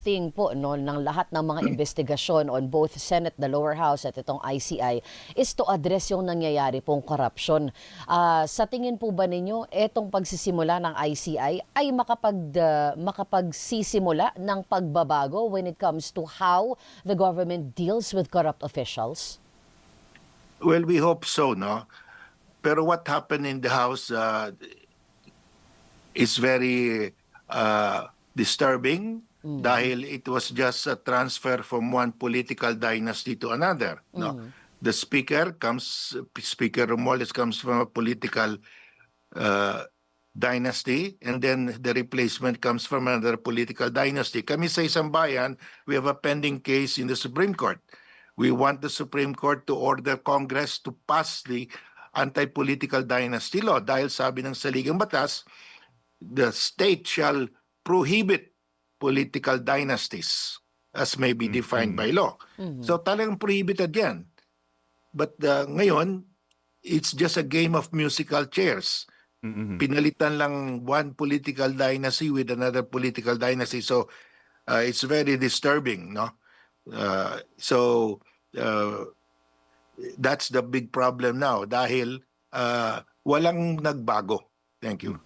testing po no, ng lahat ng mga investigasyon on both Senate, the lower house at itong ICI is to address yung nangyayari pong corruption. Sa tingin po ba ninyo, etong pagsisimula ng ICI ay makapagsisimula ng pagbabago when it comes to how the government deals with corrupt officials? Well, we hope so, no? Pero what happened in the House is very disturbing dahil it was just a transfer from one political dynasty to another, no? The speaker Speaker Romualdez comes from a political dynasty, and then the replacement comes from another political dynasty. Kami sa Isang Bayan, we have a pending case in the Supreme Court. We want the Supreme Court to order Congress to pass the anti-political dynasty law dahil sabi ng saligang batas, the state shall prohibit political dynasties as may be defined by law. So talagang prohibited yan. But ngayon, it's just a game of musical chairs. Pinalitan lang one political dynasty with another political dynasty. So it's very disturbing, no? So that's the big problem now dahil walang nagbago. Thank you.